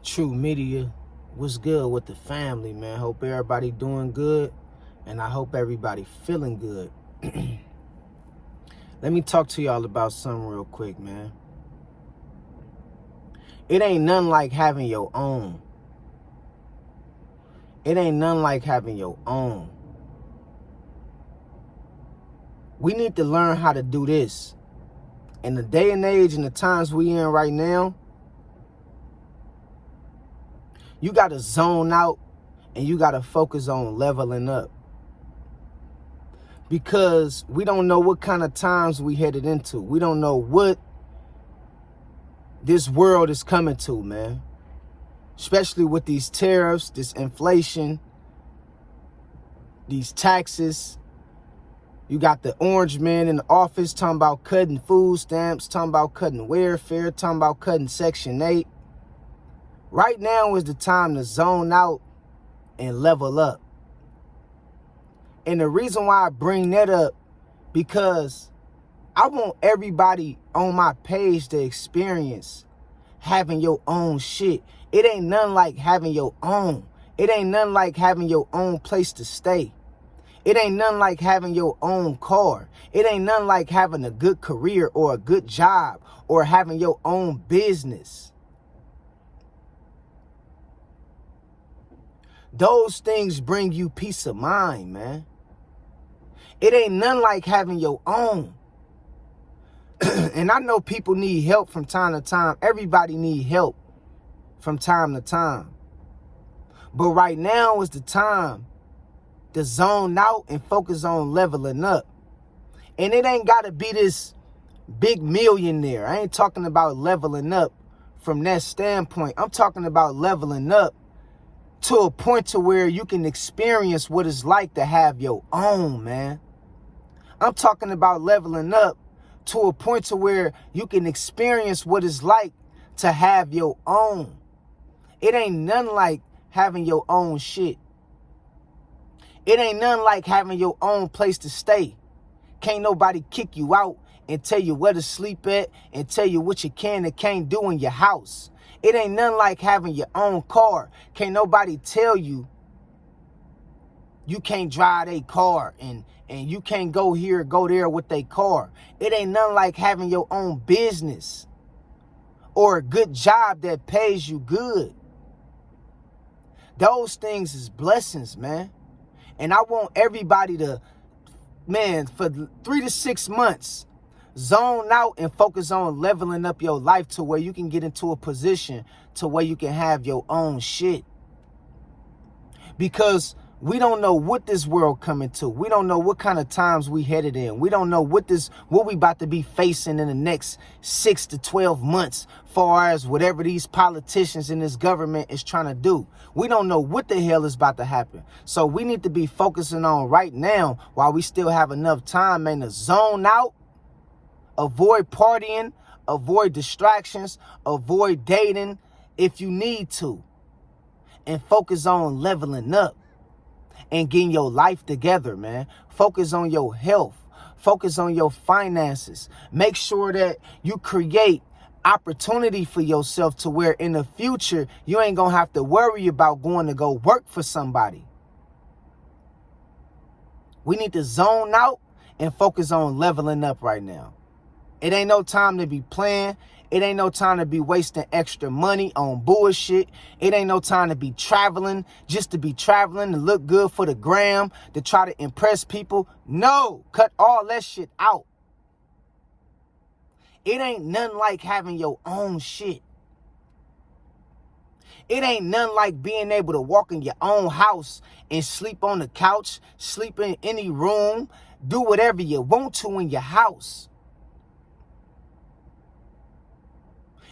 True Media. What's good with the family, man? Hope everybody doing good, and I hope everybody feeling good. Let me talk to y'all about something real quick, man. It ain't nothing like having your own. It ain't nothing like having your own. We need to learn how to do this. In the day and age and the times we in right now, you got to zone out and you got to focus on leveling up. Because we don't know what kind of times we headed into. We don't know what this world is coming to, man. Especially with these tariffs, this inflation, these taxes. You got the orange man in the office talking about cutting food stamps, talking about cutting welfare, talking about cutting Section 8. Right now is the time to zone out and level up. And the reason why I bring that up, because I want everybody on my page to experience having your own shit. It ain't nothing like having your own. It ain't nothing like having your own place to stay. It ain't nothing like having your own car. It ain't nothing like having a good career or a good job or having your own business. Those things bring you peace of mind, man. It ain't nothing like having your own. And I know people need help from time to time. Everybody need help from time to time. But right now is the time to zone out and focus on leveling up. And it ain't got to be this big millionaire. I ain't talking about leveling up from that standpoint. I'm talking about leveling up to a point to where you can experience what it's like to have your own, man. I'm talking about leveling up to a point to where you can experience what it's like to have your own. It ain't nothing like having your own shit. It ain't nothing like having your own place to stay. Can't nobody kick you out and tell you where to sleep at and tell you what you can and can't do in your house. It ain't nothing like having your own car. Can't nobody tell you you can't drive a car and you can't go here, go there with a car. It ain't nothing like having your own business or a good job that pays you good. Those things is blessings, man. And I want everybody to, man, for 3 to 6 months, zone out and focus on leveling up your life to where you can get into a position to where you can have your own shit. Because we don't know what this world coming to. We don't know what kind of times we headed in. We don't know what we about to be facing in the next 6 to 12 months, far as whatever these politicians in this government is trying to do. We don't know what the hell is about to happen. So we need to be focusing on right now while we still have enough time, man, to zone out, avoid partying, avoid distractions, avoid dating if you need to, and focus on leveling up and getting your life together, man. Focus on your health. Focus on your finances. Make sure that you create opportunity for yourself to where in the future you ain't gonna have to worry about going to go work for somebody. We need to zone out and focus on leveling up right now. It ain't no time to be playing. It ain't no time to be wasting extra money on bullshit. It ain't no time to be traveling just to be traveling, to look good for the gram, to try to impress people. No, cut all that shit out. It ain't nothing like having your own shit. It ain't nothing like being able to walk in your own house and sleep on the couch, sleep in any room, do whatever you want to in your house.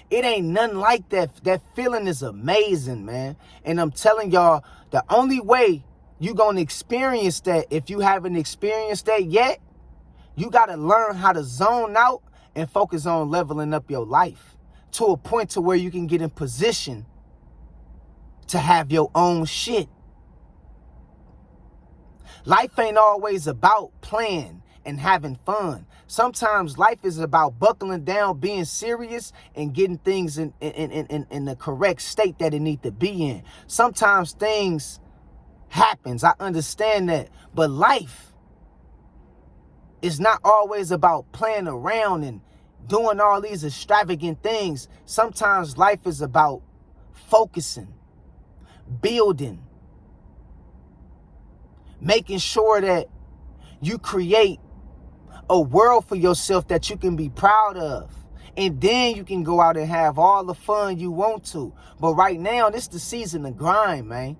It ain't nothing like that. That feeling is amazing, man. And I'm telling y'all, the only way you're going to experience that, if you haven't experienced that yet, you got to learn how to zone out and focus on leveling up your life to a point to where you can get in position to have your own shit. Life ain't always about playing and having fun. Sometimes life is about buckling down, being serious, and getting things in the correct state that it need to be in. Sometimes things happens. I understand that. But life is not always about playing around and doing all these extravagant things. Sometimes life is about focusing, building, making sure that you create a world for yourself that you can be proud of. And then you can go out and have all the fun you want to. But right now, this is the season of grind, man.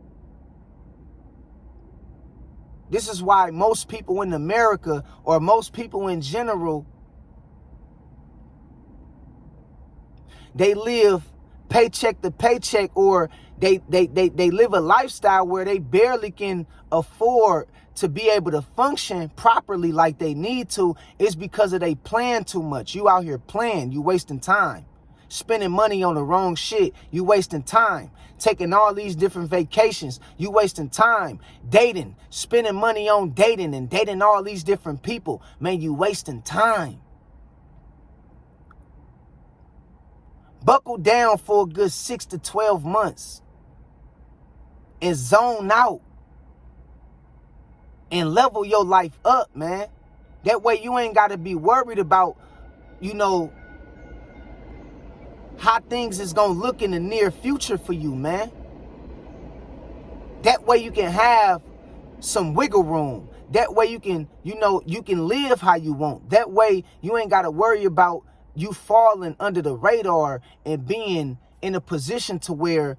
This is why most people in America, or most people in general, they live paycheck to paycheck, or they live a lifestyle where they barely can afford to be able to function properly like they need to. Is because of they plan too much. You out here playing, you wasting time. Spending money on the wrong shit, you wasting time. Taking all these different vacations, you wasting time. Dating, spending money on dating and dating all these different people, man, you wasting time. Buckle down for a good 6 to 12 months and zone out and level your life up, man. That way you ain't got to be worried about, how things is going to look in the near future for you, man. That way you can have some wiggle room. That way you can, you can live how you want. That way you ain't got to worry about you falling under the radar and being in a position to where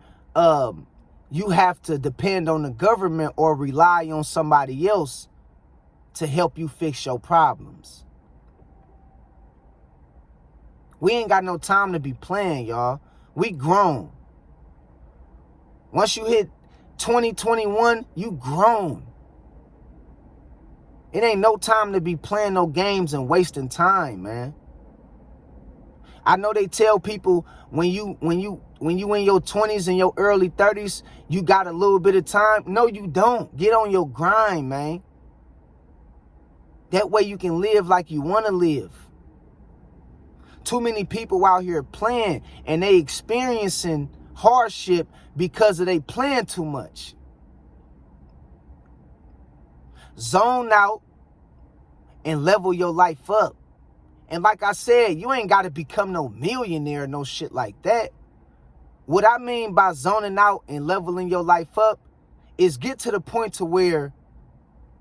you have to depend on the government or rely on somebody else to help you fix your problems. We ain't got no time to be playing, y'all. We grown. Once you hit 2021, you grown. It ain't no time to be playing no games and wasting time, man. I know they tell people when you in your 20s and your early 30s, you got a little bit of time. No, you don't. Get on your grind, man. That way you can live like you want to live. Too many people out here playing and they experiencing hardship because of they playing too much. Zone out and level your life up. And like I said, you ain't got to become no millionaire or no shit like that. What I mean by zoning out and leveling your life up is get to the point to where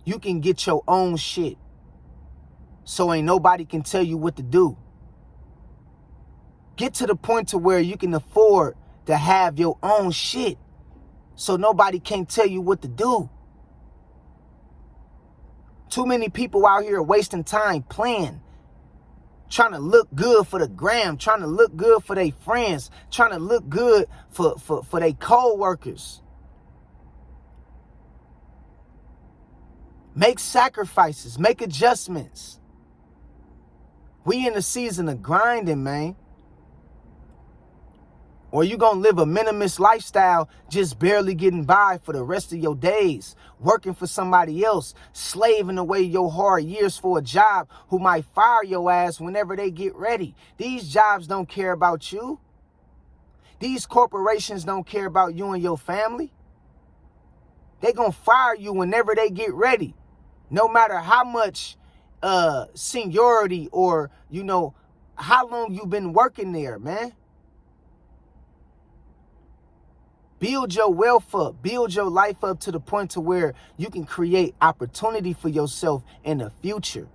you can get your own shit. So ain't nobody can tell you what to do. Get to the point to where you can afford to have your own shit. So nobody can tell you what to do. Too many people out here wasting time playing. Trying to look good for the gram, trying to look good for their friends, trying to look good for their co-workers. Make sacrifices, make adjustments. We in the season of grinding, man. Or you gonna live a minimalist lifestyle, just barely getting by for the rest of your days, working for somebody else, slaving away your hard years for a job who might fire your ass whenever they get ready. These jobs don't care about you. These corporations don't care about you and your family. They gonna fire you whenever they get ready. No matter how much seniority or, how long you've been working there, man. Build your wealth up. Build your life up to the point to where you can create opportunity for yourself in the future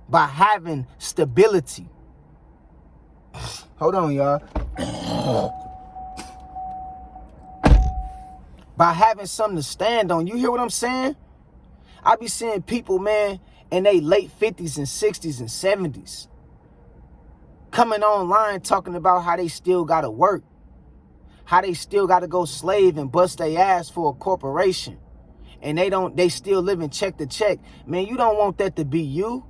by having stability. Hold on, y'all. By having something to stand on. You hear what I'm saying? I be seeing people, man, in their late 50s and 60s and 70s coming online talking about how they still got to work. How they still got to go slave and bust their ass for a corporation. And they still living check to check. Man, you don't want that to be you.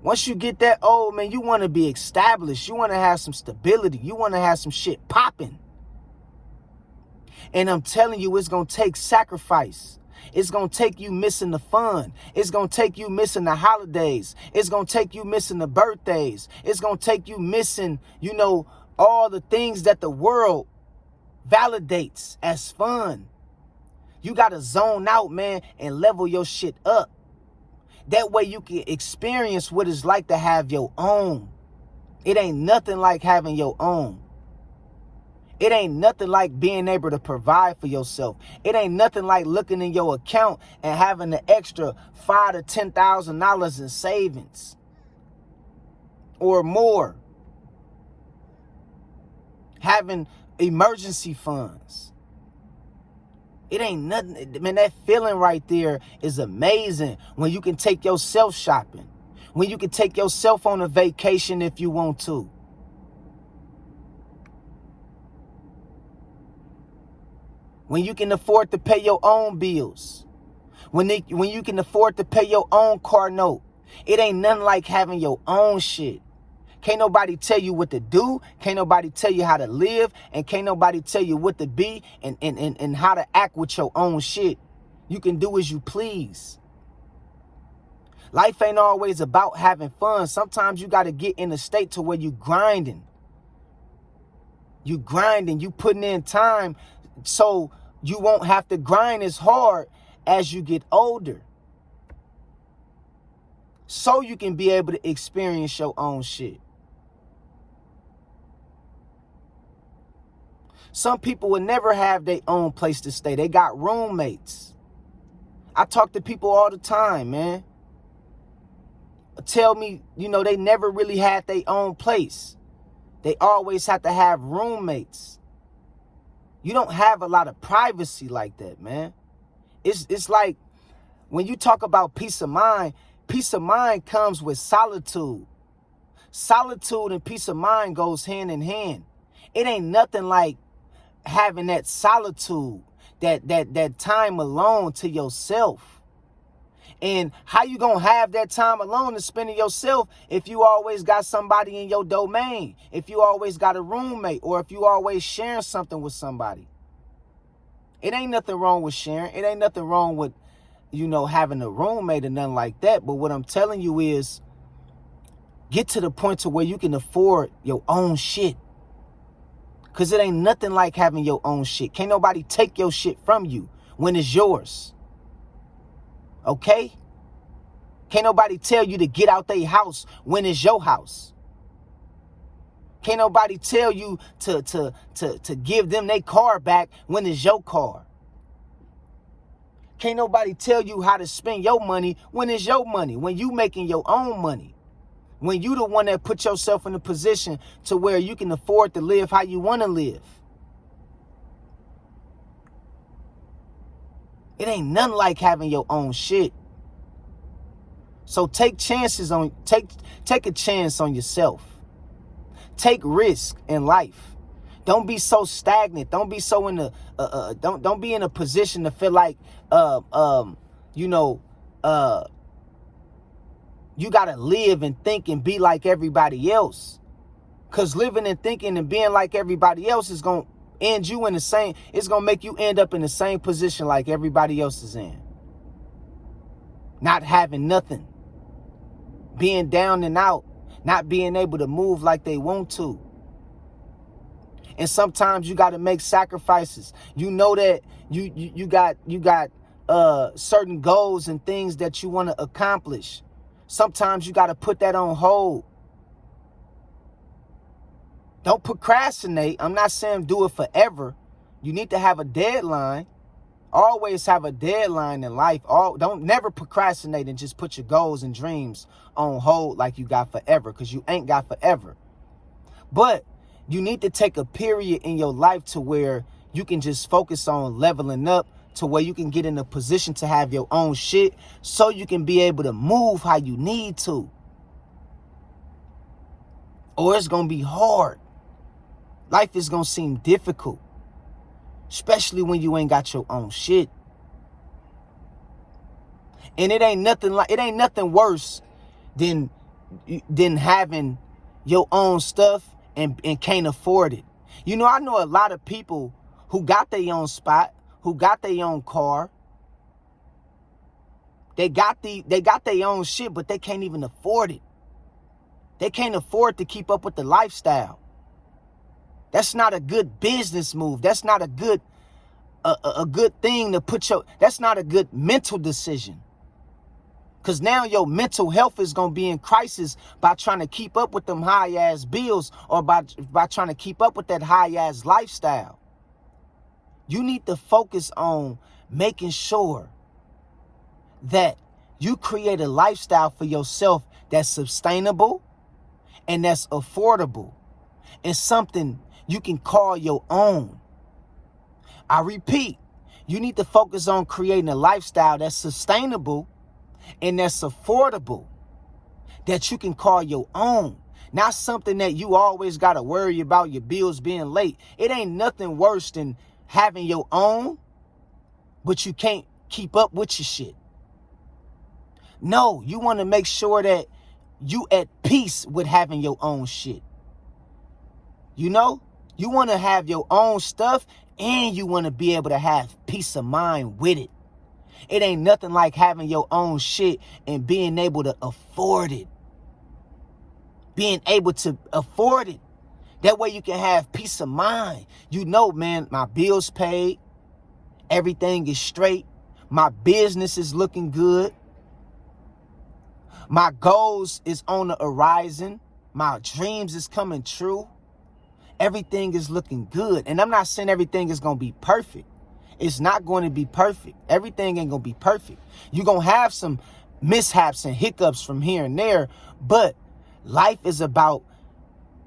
Once you get that old, man, you want to be established. You want to have some stability. You want to have some shit popping. And I'm telling you, it's going to take sacrifice. It's going to take you missing the fun. It's going to take you missing the holidays. It's going to take you missing the birthdays. It's going to take you missing, all the things that the world validates as fun. You got to zone out, man, and level your shit up. That way you can experience what it's like to have your own. It ain't nothing like having your own. It ain't nothing like being able to provide for yourself. It ain't nothing like looking in your account and having the extra $5,000 to $10,000 in savings or more. Having emergency funds. It ain't nothing, man. That feeling right there is amazing when you can take yourself shopping, when you can take yourself on a vacation if you want to. When you can afford to pay your own bills. When you can afford to pay your own car note. It ain't nothing like having your own shit. Can't nobody tell you what to do. Can't nobody tell you how to live. And can't nobody tell you what to be and how to act with your own shit. You can do as you please. Life ain't always about having fun. Sometimes you got to get in a state to where you grinding. You grinding. You putting in time so you won't have to grind as hard as you get older. So you can be able to experience your own shit. Some people will never have their own place to stay. They got roommates. I talk to people all the time, man. Tell me, they never really had their own place. They always have to have roommates. You don't have a lot of privacy like that, man. It's like when you talk about peace of mind comes with solitude. Solitude and peace of mind goes hand in hand. It ain't nothing like having that solitude, that time alone to yourself. And how you gonna have that time alone to spend it yourself if you always got somebody in your domain, if you always got a roommate, or if you always sharing something with somebody? It ain't nothing wrong with sharing. It ain't nothing wrong with, having a roommate or nothing like that. But what I'm telling you is get to the point to where you can afford your own shit. Because it ain't nothing like having your own shit. Can't nobody take your shit from you when it's yours. Okay? Can't nobody tell you to get out their house when it's your house. Can't nobody tell you to give them their car back when it's your car. Can't nobody tell you how to spend your money when it's your money, when you making your own money. When you the one that put yourself in a position to where you can afford to live how you want to live. It ain't nothing like having your own shit. So take a chance on yourself. Take risk in life. Don't be so stagnant. Don't be so don't be in a position to feel like you gotta live and think and be like everybody else. Cause living and thinking and being like everybody else is gonna end you in the same, it's gonna make you end up in the same position like everybody else is in. Not having nothing. Being down and out. Not being able to move like they want to. And sometimes you gotta make sacrifices. You know that you got certain goals and things that you want to accomplish. Sometimes you got to put that on hold. Don't procrastinate. I'm not saying do it forever. You need to have a deadline. Always have a deadline in life. Don't never procrastinate and just put your goals and dreams on hold like you got forever, because you ain't got forever. But you need to take a period in your life to where you can just focus on leveling up, to where you can get in a position to have your own shit so you can be able to move how you need to. Or it's going to be hard. Life is going to seem difficult, especially when you ain't got your own shit. And it ain't nothing worse than having your own stuff and can't afford it. I know a lot of people who got their own spot, who got their own car, They got their own shit, but they can't even afford it. They can't afford to keep up with the lifestyle. That's not a good business move. That's not a good thing to put that's not a good mental decision. Because now your mental health is going to be in crisis by trying to keep up with them high-ass bills or by trying to keep up with that high-ass lifestyle. You need to focus on making sure that you create a lifestyle for yourself that's sustainable and that's affordable and something you can call your own. I repeat, you need to focus on creating a lifestyle that's sustainable and that's affordable, that you can call your own. Not something that you always got to worry about your bills being late. It ain't nothing worse than having your own, but you can't keep up with your shit. No, you want to make sure that you at peace with having your own shit. You know, you want to have your own stuff and you want to be able to have peace of mind with it. It ain't nothing like having your own shit and being able to afford it. Being able to afford it. That way you can have peace of mind. You know, man, my bills paid. Everything is straight. My business is looking good. My goals is on the horizon. My dreams is coming true. Everything is looking good. And I'm not saying everything is going to be perfect. It's not going to be perfect. Everything ain't going to be perfect. You're going to have some mishaps and hiccups from here and there. But life is about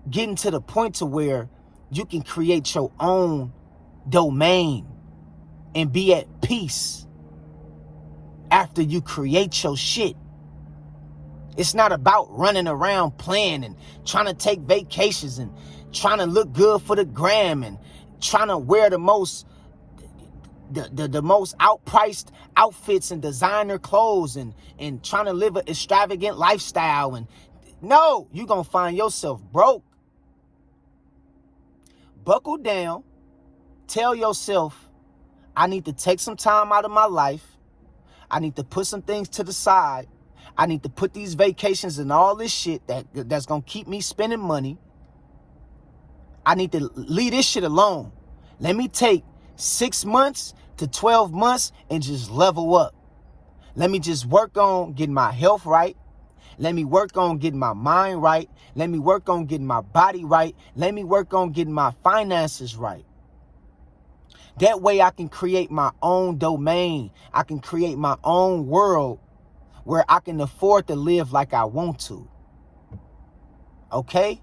getting to the point to where you can create your own domain and be at peace after you create your shit. It's not about running around playing and trying to take vacations and trying to look good for the gram and trying to wear the most outpriced outfits and designer clothes and trying to live an extravagant lifestyle. And no, you're going to find yourself broke. Buckle down. Tell yourself, I need to take some time out of my life. I need to put some things to the side. I need to put these vacations and all this shit that's going to keep me spending money. I need to leave this shit alone. Let me take 6 months to 12 months and just level up. Let me just work on getting my health right. Let me work on getting my mind right. Let me work on getting my body right. Let me work on getting my finances right. That way I can create my own domain. I can create my own world where I can afford to live like I want to. Okay?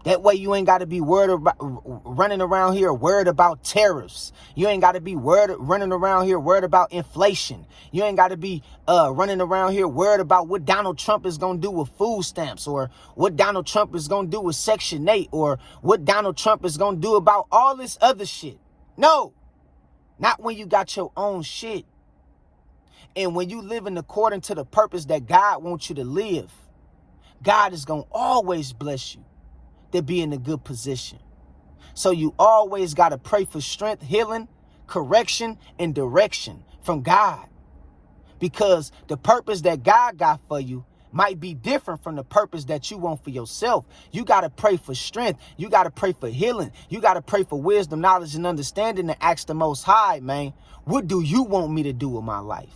That way you ain't got to be worried about running around here worried about tariffs. You ain't got to be running around here worried about inflation. You ain't got to be running around here worried about what Donald Trump is going to do with food stamps or what Donald Trump is going to do with Section 8 or what Donald Trump is going to do about all this other shit. No, not when you got your own shit. And when you living according to the purpose that God wants you to live, God is going to always bless you to be in a good position. So you always got to pray for strength, healing, correction, and direction from God. Because the purpose that God got for you might be different from the purpose that you want for yourself. You got to pray for strength. You got to pray for healing. You got to pray for wisdom, knowledge, and understanding and ask the Most High, man, what do you want me to do with my life?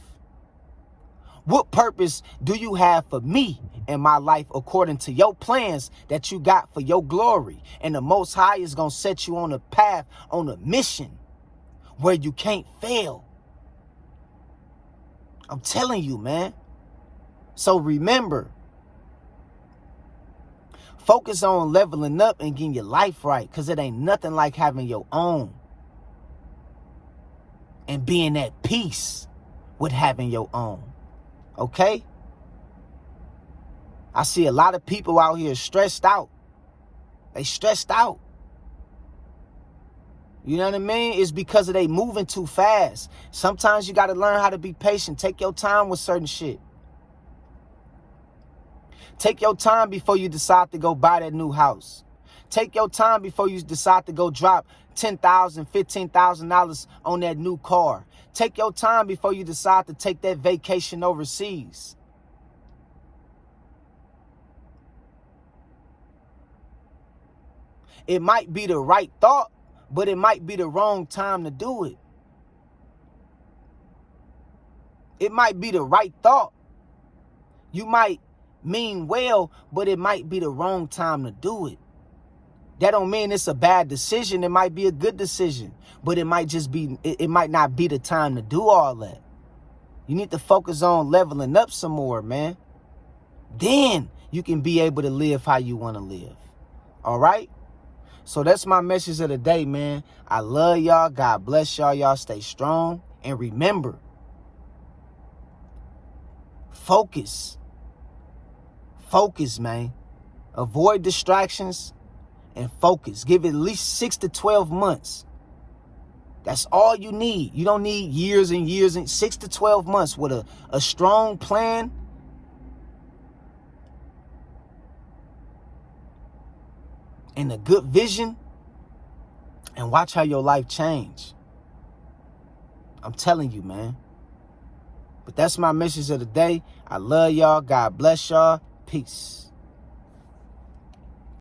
What purpose do you have for me in my life according to your plans that you got for your glory? And the Most High is going to set you on a path, on a mission where you can't fail. I'm telling you, man. So remember, focus on leveling up and getting your life right, because it ain't nothing like having your own and being at peace with having your own. Okay? I see a lot of people out here stressed out. They stressed out. You know what I mean? It's because of they moving too fast. Sometimes you got to learn how to be patient. Take your time with certain shit. Take your time before you decide to go buy that new house. Take your time before you decide to go drop $10,000, $15,000 on that new car. Take your time before you decide to take that vacation overseas. It might be the right thought, but it might be the wrong time to do it. It might be the right thought. You might mean well, but it might be the wrong time to do it. That don't mean it's a bad decision. It might be a good decision, but it might just be, it might not be the time to do all that. You need to focus on leveling up some more, man. Then you can be able to live how you want to live. All right? So that's my message of the day, man. I love y'all. God bless y'all. Y'all stay strong. And remember, focus. Focus, man. Avoid distractions and focus. Give it at least 6 to 12 months. That's all you need. You don't need years and years, and 6 to 12 months with a strong plan. And a good vision, and watch how your life change. I'm telling you, man. But that's my message of the day. I love y'all. God bless y'all. Peace.